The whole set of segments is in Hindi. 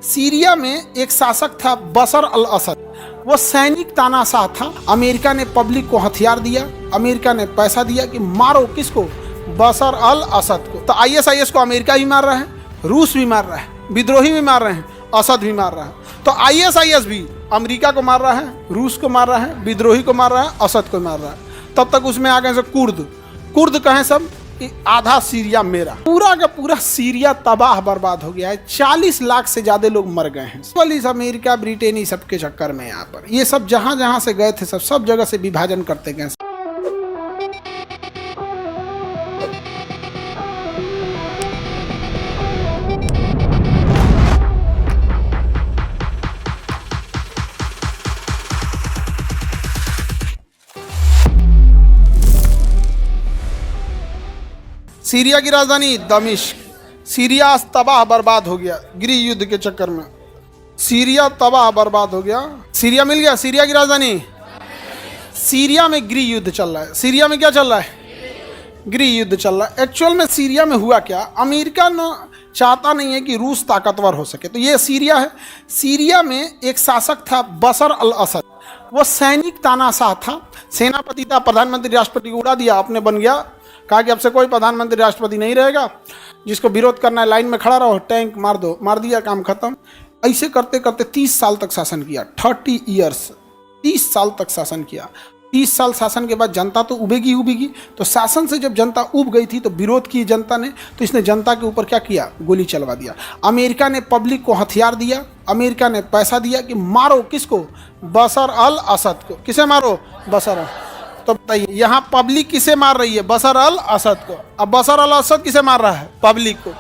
सीरिया में एक शासक था बशर अल असद। वो सैनिक तानाशाह था। अमेरिका ने पब्लिक को हथियार दिया, अमेरिका ने पैसा दिया कि मारो किसको, बशर अल असद को। तो आईएसआईएस को अमेरिका भी मार रहा है, रूस भी मार रहा है, विद्रोही भी मार रहे हैं, असद भी मार रहा है। तो आईएसआईएस भी अमेरिका को मार रहा है, रूस को मार रहा है, विद्रोही को मार रहा है, असद को मार रहा है। तब तक उसमें आ गए से कुर्द कहें सब कि आधा सीरिया मेरा। पूरा का पूरा सीरिया तबाह बर्बाद हो गया है। 40 लाख से ज्यादा लोग मर गए हैं। इस अमेरिका ब्रिटेन ही सबके चक्कर में यहाँ पर ये सब जहां जहां से गए थे सब जगह से विभाजन करते गए। सीरिया की राजधानी दमिश्क। सीरिया आज तबाह बर्बाद हो गया गृह युद्ध के चक्कर में। सीरिया तबाह बर्बाद हो गया। सीरिया मिल गया। सीरिया की राजधानी। सीरिया में गृह युद्ध चल रहा है। सीरिया में क्या चल रहा है? गृह युद्ध चल रहा है। एक्चुअल में सीरिया में हुआ क्या, अमेरिका न चाहता नहीं है कि रूस ताकतवर हो सके। तो ये सीरिया है। सीरिया में एक शासक था बशर अल असद। वो सैनिक तानाशाह था, सेनापति था, प्रधानमंत्री राष्ट्रपति को उड़ा दिया, अपने बन गया। कहा कि अब से कोई प्रधानमंत्री राष्ट्रपति नहीं रहेगा, जिसको विरोध करना है लाइन में खड़ा रहो, टैंक मार दो, मार दिया, काम खत्म। ऐसे करते करते 30 साल तक शासन किया। 30 ईयर्स, 30 साल तक शासन किया। 30 साल शासन के बाद जनता तो उबेगी। तो शासन से जब जनता उब गई थी तो विरोध की जनता ने, तो इसने जनता के ऊपर क्या किया, गोली चलवा दिया। अमेरिका ने पब्लिक को हथियार दिया, अमेरिका ने पैसा दिया कि मारो किसको, बशर अल असद को। किसे मारो? बशर अल। तो बताइए यहाँ पब्लिक किसे मार रही है? बशर अल असद को। अब बशर अल असद किसे मार रहा है? पब्लिक को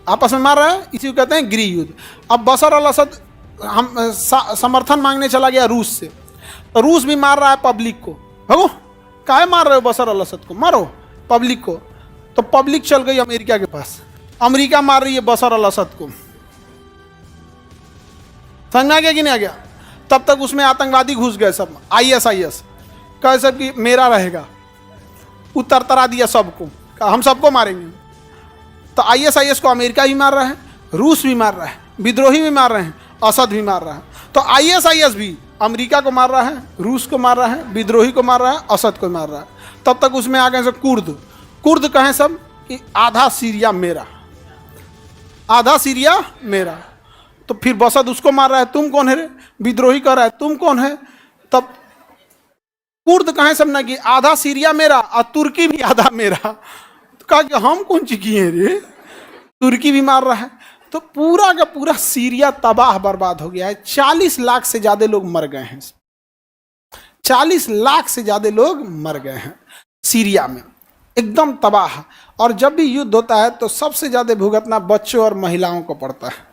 आपस में मार रहा है। इसी को कहते हैं गृह युद्ध। अब बशर अल असद हम समर्थन मांगने चला गया रूस से, तो रूस भी मार रहा है पब्लिक को। भगो, काहे मार रहे हो बशर अल असद को? मारो पब्लिक को। तो पब्लिक चल गई अमेरिका के पास, अमेरिका मार रही है बशर अल असद को। समझ में आ गया कि नहीं आ गया? तब तक उसमें आतंकवादी घुस गए सब। आईएसआईएस कह सब कि मेरा रहेगा, उत्तर तरा दिया सबको, हम सबको मारेंगे। तो आईएसआईएस को अमेरिका भी मार रहा है, रूस भी मार रहा है, विद्रोही भी मार रहे हैं, असद भी मार रहा है। तो आईएसआईएस भी अमेरिका को मार रहा है, रूस को मार रहा है, विद्रोही को मार रहा है, असद को मार रहा है। तब तक उसमें आ गए से कुर्द कहें सब कि आधा सीरिया मेरा, आधा सीरिया मेरा। तो फिर बसद उसको मार रहा है, तुम कौन है रे? विद्रोही कर रहा है, तुम कौन है? तब कुर्द कहें सब ना कि आधा सीरिया मेरा और तुर्की भी आधा मेरा। तो कहा कि हम कौन सी किए रे? तुर्की भी मार रहा है। तो पूरा का पूरा सीरिया तबाह बर्बाद हो गया है। 40 लाख से ज्यादा लोग मर गए हैं। 40 लाख से ज्यादा लोग मर गए हैं सीरिया में, एकदम तबाह। और जब भी युद्ध होता है तो सबसे ज्यादा भुगतना बच्चों और महिलाओं को पड़ता है।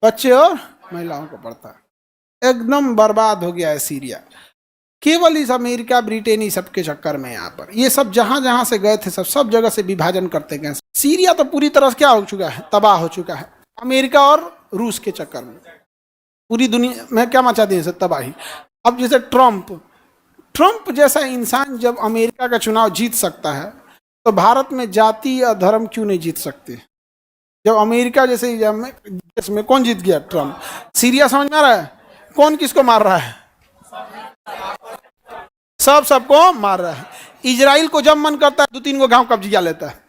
बच्चे और महिलाओं को पड़ता है। एकदम बर्बाद हो गया है सीरिया। केवल इस अमेरिका ब्रिटेन ही सबके चक्कर में यहाँ पर ये सब जहां जहां से गए थे सब जगह से विभाजन करते गए। सीरिया तो पूरी तरह से क्या हो चुका है, तबाह हो चुका है। अमेरिका और रूस के चक्कर में पूरी दुनिया में क्या मचा दी है तबाही। अब जैसे ट्रंप जैसा इंसान जब अमेरिका का चुनाव जीत सकता है तो भारत में जाति या धर्म क्यों नहीं जीत सकते? जब अमेरिका जैसे देश में कौन जीत गया? ट्रंप। सीरिया समझ में आ रहा है कौन किसको मार रहा है? सबको मार रहा है। इजराइल को जब मन करता है 2-3 गो गांव कब्जा लेता है।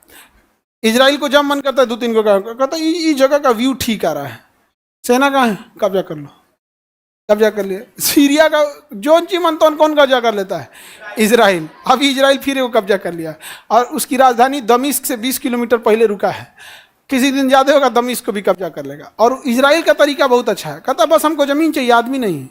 इजराइल को जब मन करता है 2-3 गो गांव कहता है इस जगह का व्यू ठीक आ रहा है, सेना कहाँ है, कब्जा कर लो। कब्जा कर लिया। सीरिया का जो चीज मन तो कौन कब्जा कर लेता है? इजराइल। अभी इजराइल फिर वो कब्जा कर लिया और उसकी राजधानी दमिश्क से 20 किलोमीटर पहले रुका है। किसी दिन ज्यादा होगा दमिश्क को भी कब्जा कर लेगा। और इजराइल का तरीका बहुत अच्छा है, कहता बस हमको जमीन चाहिए, आदमी नहीं।